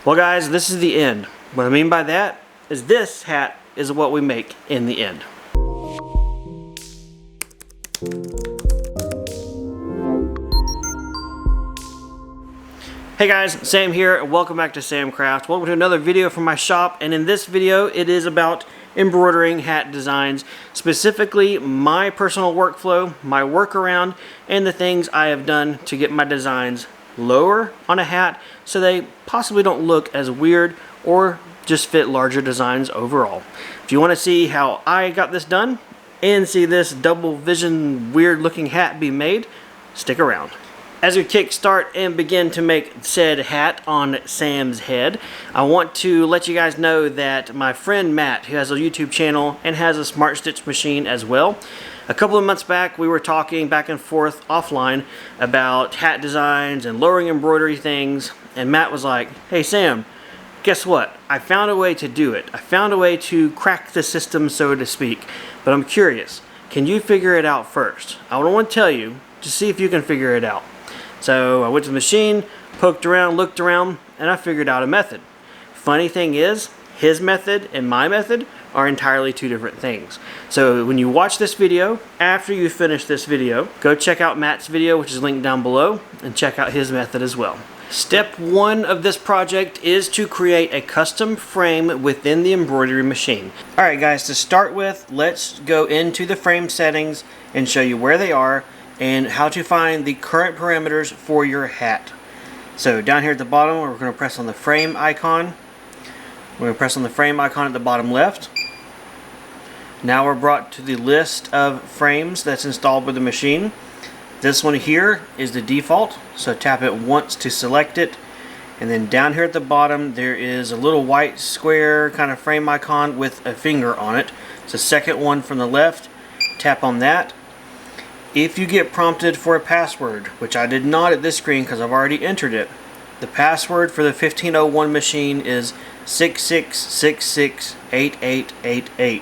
Well guys, this is the end. What I mean by that is this hat is what we make in the end. Hey guys, Sam here and welcome back to Samcraft. Welcome to another video from my shop, and in this video it is about embroidering hat designs, specifically my personal workflow, my workaround, and the things I have done to get my designs lower on a hat so they possibly don't look as weird or just fit larger designs overall. If you want to see how I got this done and see this double vision weird looking hat be made, stick around. As we kickstart and begin to make said hat on Sam's head, I want to let you guys know that my friend Matt, who has a YouTube channel and has a smartstitch machine as well, a couple of months back we were talking back and forth offline about hat designs and lowering embroidery things, and Matt was like, hey Sam, guess what? I found a way to do it. I found a way to crack the system, so to speak, but I'm curious, can you figure it out first? I don't want to tell you, just see if you can figure it out. So I went to the machine, poked around, looked around, and I figured out a method. Funny thing is, his method and my method are entirely two different things. So when you watch this video, after you finish this video, go check out Matt's video, which is linked down below, and check out his method as well. Step one of this project is to create a custom frame within the embroidery machine. Alright guys, to start with, let's go into the frame settings and show you where they are and how to find the current parameters for your hat. So down here at the bottom, we're going to press on the frame icon. We're going to press on the frame icon at the bottom left. Now we're brought to the list of frames that's installed with the machine. This one here is the default, so tap it once to select it. And then down here at the bottom there is a little white square kind of frame icon with a finger on it. It's the second one from the left. Tap on that. If you get prompted for a password, which I did not at this screen because I've already entered it, the password for the 1501 machine is 66668888.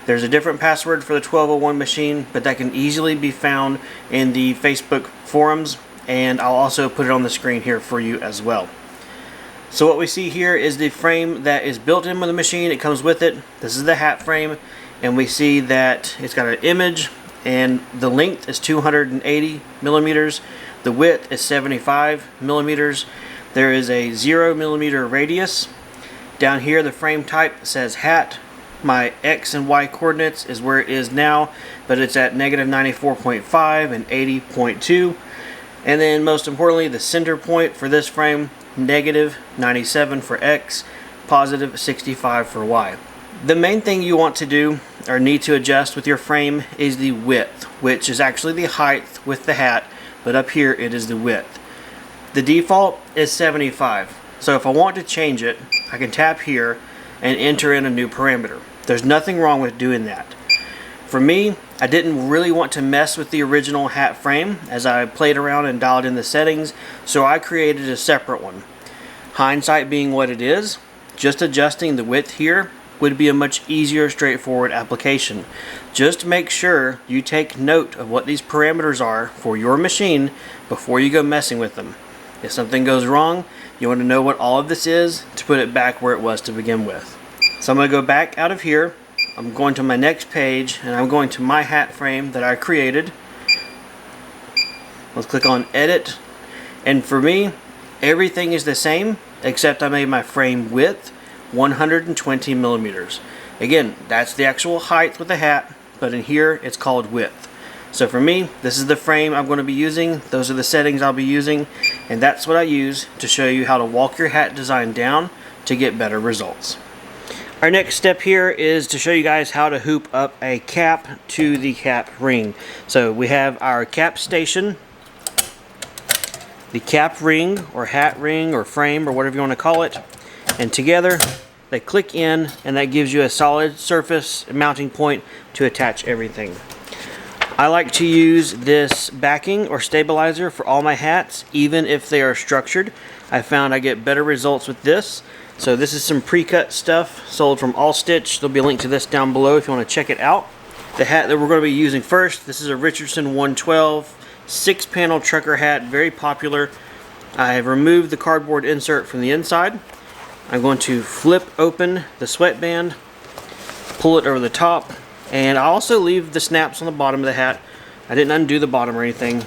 There's a different password for the 1201 machine, but that can easily be found in the Facebook forums, and I'll also put it on the screen here for you as well. So what we see here is the frame that is built in with the machine. It comes with it. This is the hat frame, and we see that it's got an image, and the length is 280 millimeters. The width is 75 millimeters. There is a 0 millimeter radius. Down here the frame type says hat. My X and Y coordinates is where it is now, but it's at negative 94.5 and 80.2. And then most importantly, the center point for this frame, negative 97 for X, positive 65 for Y. The main thing you want to do or need to adjust with your frame is the width, which is actually the height with the hat, but up here it is the width. The default is 75, so if I want to change it, I can tap here and enter in a new parameter. There's nothing wrong with doing that. For me, I didn't really want to mess with the original hat frame as I played around and dialed in the settings, so I created a separate one. Hindsight being what it is, just adjusting the width here would be a much easier, straightforward application. Just make sure you take note of what these parameters are for your machine before you go messing with them. If something goes wrong, you want to know what all of this is to put it back where it was to begin with. So I'm going to go back out of here. I'm going to my next page, and I'm going to my hat frame that I created. Let's click on edit, and for me everything is the same except I made my frame width 120 millimeters. Again, that's the actual height with the hat, but in here it's called width. So for me, this is the frame I'm going to be using. Those are the settings I'll be using, and that's what I use to show you how to walk your hat design down to get better results. Our next step here is to show you guys how to hoop up a cap to the cap ring. So we have our cap station, the cap ring or hat ring or frame or whatever you want to call it, and together they click in, and that gives you a solid surface mounting point to attach everything. I like to use this backing or stabilizer for all my hats, even if they are structured. I found I get better results with this. So this is some pre-cut stuff sold from Allstitch. There'll be a link to this down below if you want to check it out. The hat that we're going to be using first, this is a Richardson 112 6-panel trucker hat, very popular. I have removed the cardboard insert from the inside, I'm going to flip open the sweatband, pull it over the top, and I also leave the snaps on the bottom of the hat. I didn't undo the bottom or anything,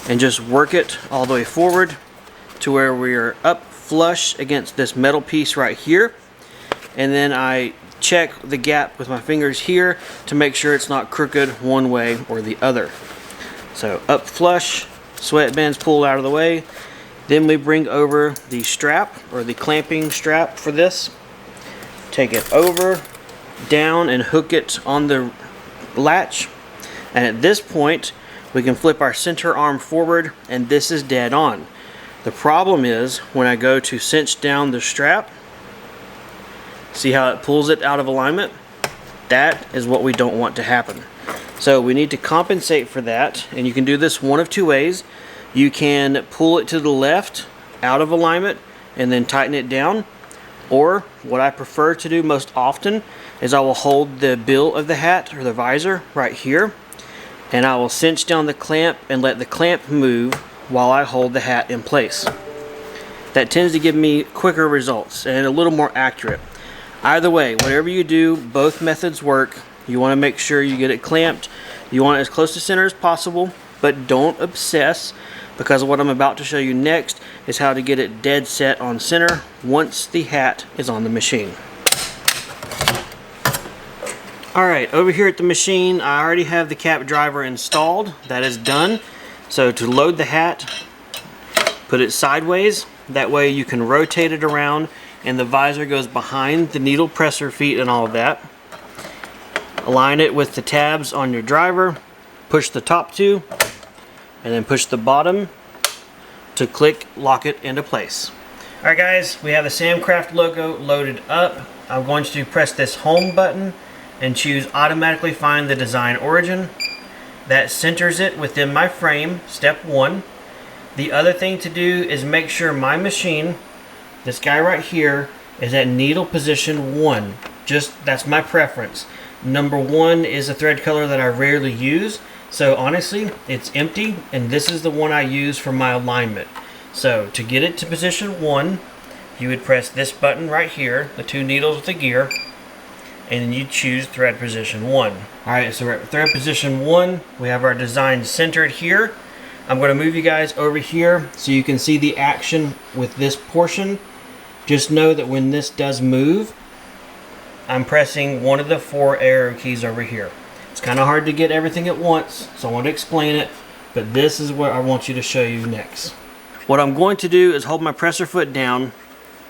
and just work it all the way forward to where we're up flush against this metal piece right here. And then I check the gap with my fingers here to make sure it's not crooked one way or the other. So up flush, sweatband's pulled out of the way. Then we bring over the strap, or the clamping strap for this. Take it over, down, and hook it on the latch. And at this point, we can flip our center arm forward, and this is dead on. The problem is, when I go to cinch down the strap, see how it pulls it out of alignment? That is what we don't want to happen. So we need to compensate for that, and you can do this one of two ways. You can pull it to the left out of alignment and then tighten it down, or what I prefer to do most often is I will hold the bill of the hat, or the visor, right here, and I will cinch down the clamp and let the clamp move while I hold the hat in place. That tends to give me quicker results and a little more accurate. Either way, whatever you do, both methods work. You want to make sure you get it clamped. You want it as close to center as possible, but don't obsess, because what I'm about to show you next is how to get it dead set on center once the hat is on the machine. Alright, over here at the machine, I already have the cap driver installed. That is done. So to load the hat, put it sideways. That way you can rotate it around and the visor goes behind the needle presser feet and all of that. Align it with the tabs on your driver. Push the top two, and then push the bottom to click, lock it into place. Alright guys, we have the Samcraft logo loaded up. I'm going to press this home button and choose automatically find the design origin. That centers it within my frame, step one. The other thing to do is make sure my machine, this guy right here, is at needle position 1. That's my preference. Number 1 is a thread color that I rarely use. So honestly, it's empty, and this is the one I use for my alignment. So to get it to position 1, you would press this button right here, the 2 needles with the gear, and then you choose thread position 1. Alright, so we're at thread position 1. We have our design centered here. I'm going to move you guys over here so you can see the action with this portion. Just know that when this does move, I'm pressing one of the 4 arrow keys over here. It's kind of hard to get everything at once, so I want to explain it, but this is what I want you to show you next. What I'm going to do is hold my presser foot down,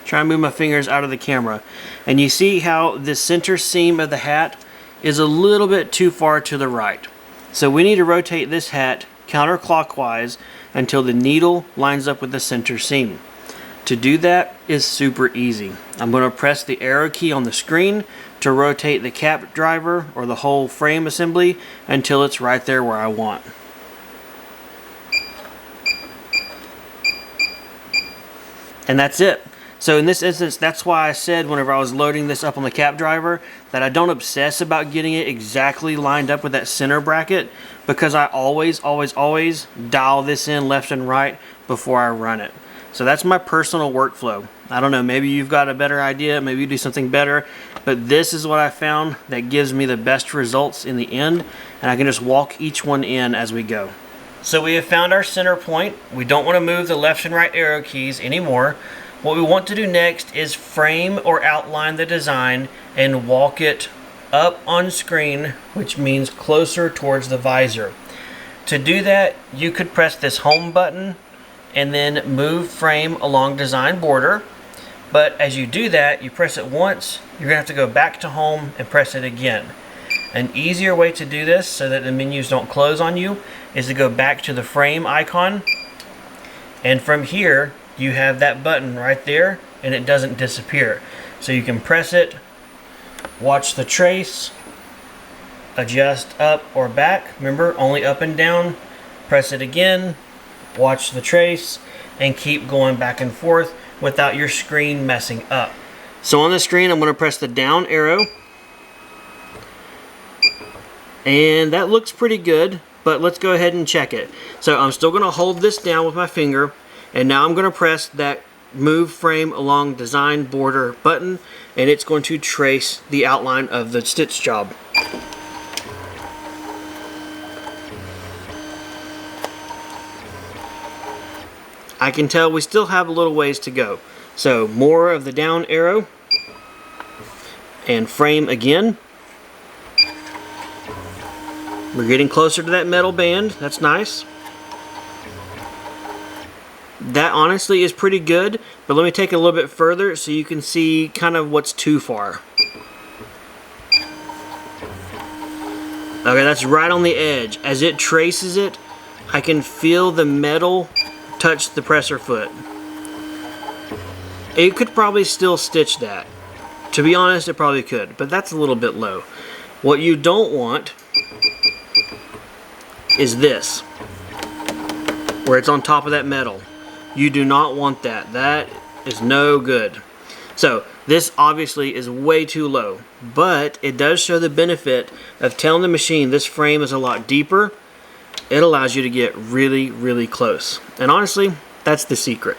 try and move my fingers out of the camera, and you see how the center seam of the hat is a little bit too far to the right. So we need to rotate this hat counterclockwise until the needle lines up with the center seam. To do that is super easy. I'm going to press the arrow key on the screen to rotate the cap driver or the whole frame assembly until it's right there where I want. And that's it. So in this instance, that's why I said whenever I was loading this up on the cap driver that I don't obsess about getting it exactly lined up with that center bracket, because I always dial this in left and right before I run it. So that's my personal workflow. I don't know, maybe you've got a better idea, maybe you do something better, but this is what I found that gives me the best results in the end, and I can just walk each one in as we go. So we have found our center point. We don't want to move the left and right arrow keys anymore. What we want to do next is frame or outline the design and walk it up on screen, which means closer towards the visor. To do that, you could press this home button and then move frame along design border. But as you do that, you press it once, you're gonna have to go back to home and press it again. An easier way to do this so that the menus don't close on you is to go back to the frame icon, and from here you have that button right there and it doesn't disappear. So you can press it, watch the trace, adjust up or back. Remember, only up and down. Press it again, watch the trace, and keep going back and forth without your screen messing up. So on the screen, I'm going to press the down arrow, and that looks pretty good, but let's go ahead and check it. So I'm still going to hold this down with my finger, and now I'm going to press that move frame along design border button, and it's going to trace the outline of the stitch job. I can tell we still have a little ways to go. So more of the down arrow and frame again. We're getting closer to that metal band. That's nice. That honestly is pretty good, but let me take it a little bit further so you can see kind of what's too far. Okay, that's right on the edge. As it traces it, I can feel the metal touch the presser foot. It could probably still stitch that. To be honest, it probably could, but that's a little bit low. What you don't want is this, where it's on top of that metal. You do not want that. That is no good. So this obviously is way too low, but it does show the benefit of telling the machine this frame is a lot deeper. It allows you to get really, really close. And honestly, that's the secret.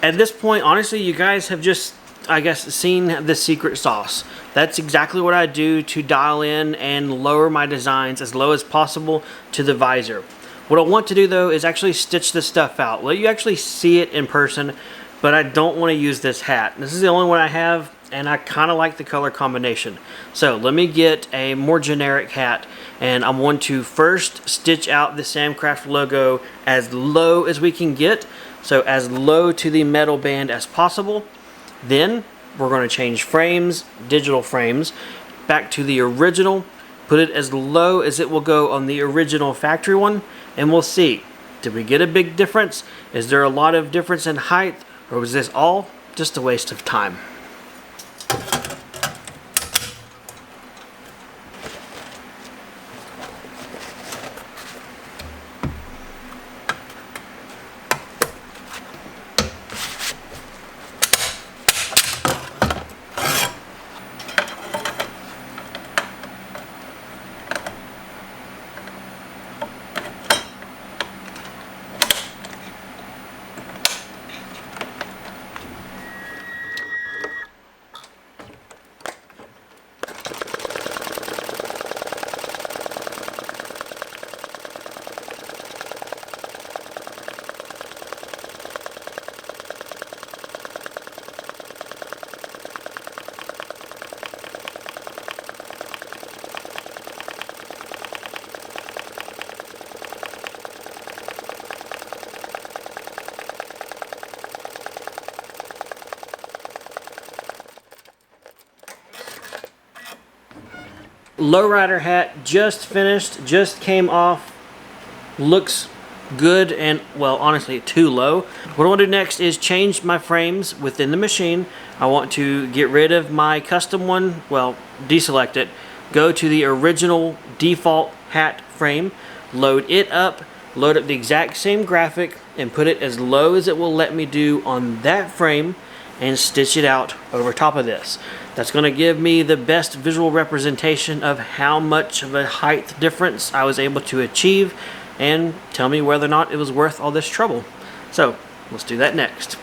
At this point, honestly, you guys have just, I guess, seen the secret sauce. That's exactly what I do to dial in and lower my designs as low as possible to the visor. What I want to do though is actually stitch this stuff out. Let you actually see it in person, but I don't want to use this hat. This is the only one I have, and I kind of like the color combination. So let me get a more generic hat, and I'm going to first stitch out the Samcraft logo as low as we can get. So as low to the metal band as possible. Then we're going to change frames, digital frames, back to the original, put it as low as it will go on the original factory one, and we'll see. Did we get a big difference? Is there a lot of difference in height, or was this all just a waste of time? Lowrider hat just finished, just came off, looks good, and well, honestly too low. What I want to do next is change my frames within the machine. I want to get rid of my custom one, well, deselect it, go to the original default hat frame, load it up, load up the exact same graphic, and put it as low as it will let me do on that frame, and stitch it out over top of this. That's going to give me the best visual representation of how much of a height difference I was able to achieve, and tell me whether or not it was worth all this trouble. So let's do that next.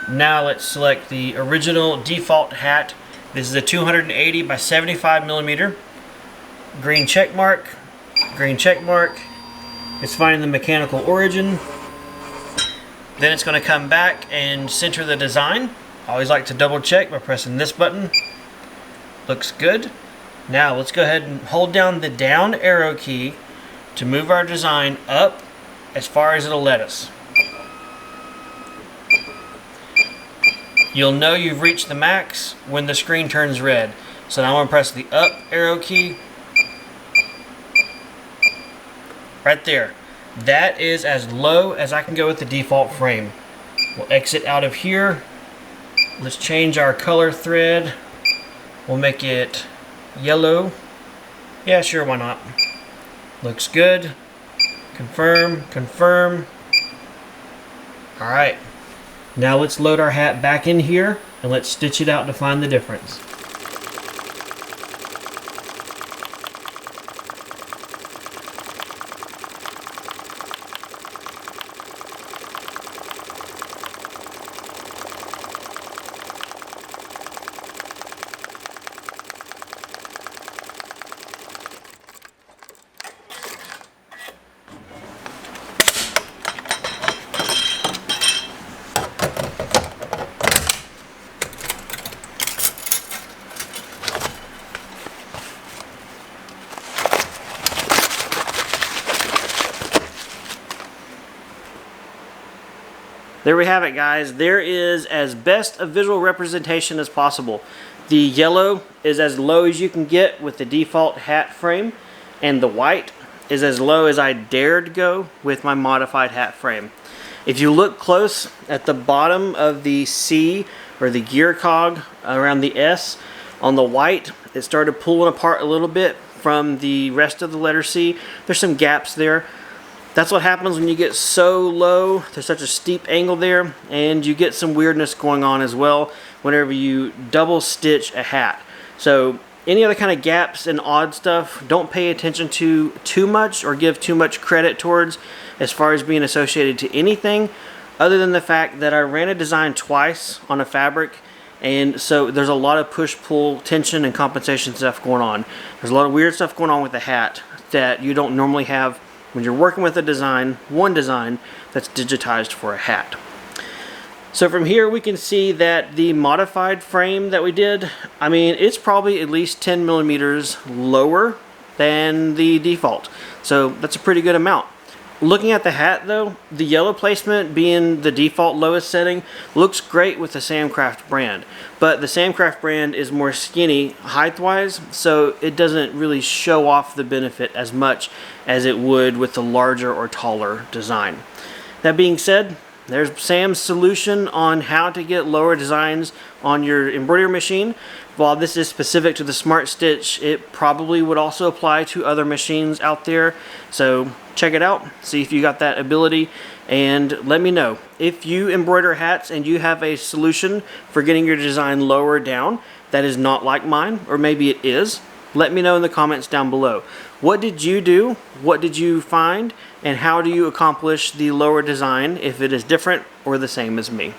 Now let's select the original default hat. This is a 280 by 75 millimeter. Green check mark, green check mark. It's finding the mechanical origin. Then it's going to come back and center the design. I always like to double check by pressing this button. Looks good. Now let's go ahead and hold down the down arrow key to move our design up as far as it'll let us. You'll know you've reached the max when the screen turns red. So now I'm going to press the up arrow key. Right there. That is as low as I can go with the default frame. We'll exit out of here. Let's change our color thread. We'll make it yellow. Yeah, sure, why not? Looks good. Confirm, confirm. Alright. Now let's load our hat back in here and let's stitch it out to find the difference. there we have it, guys. There is as best a visual representation as possible. The yellow is as low as you can get with the default hat frame, and the white is as low as I dared go with my modified hat frame. If you look close at the bottom of the C, or the gear cog around the S on the white, it started pulling apart a little bit from the rest of the letter C. There's some gaps there. That's what happens when you get so low. There's such a steep angle there, and you get some weirdness going on as well whenever you double stitch a hat. So any other kind of gaps and odd stuff, don't pay attention to too much or give too much credit towards as far as being associated to anything, other than the fact that I ran a design twice on a fabric, and so there's a lot of push-pull, tension, and compensation stuff going on. There's a lot of weird stuff going on with the hat that you don't normally have when you're working with a design, one design that's digitized for a hat. So from here we can see that the modified frame that we did, I mean, it's probably at least 10 millimeters lower than the default. So that's a pretty good amount. Looking at the hat though, the yellow placement being the default lowest setting looks great with the Samcraft brand, but the Samcraft brand is more skinny height-wise, so it doesn't really show off the benefit as much as it would with the larger or taller design. That being said, there's Sam's solution on how to get lower designs on your embroidery machine. While this is specific to the smartstitch, it probably would also apply to other machines out there. So check it out, see if you got that ability, and let me know. If you embroider hats and you have a solution for getting your design lower down that is not like mine, or maybe it is, let me know in the comments down below. What did you do? What did you find? And how do you accomplish the lower design if it is different or the same as me?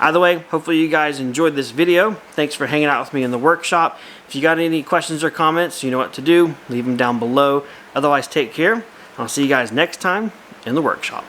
Either way, hopefully you guys enjoyed this video. Thanks for hanging out with me in the workshop. If you got any questions or comments, you know what to do. Leave them down below. Otherwise, take care. I'll see you guys next time in the workshop.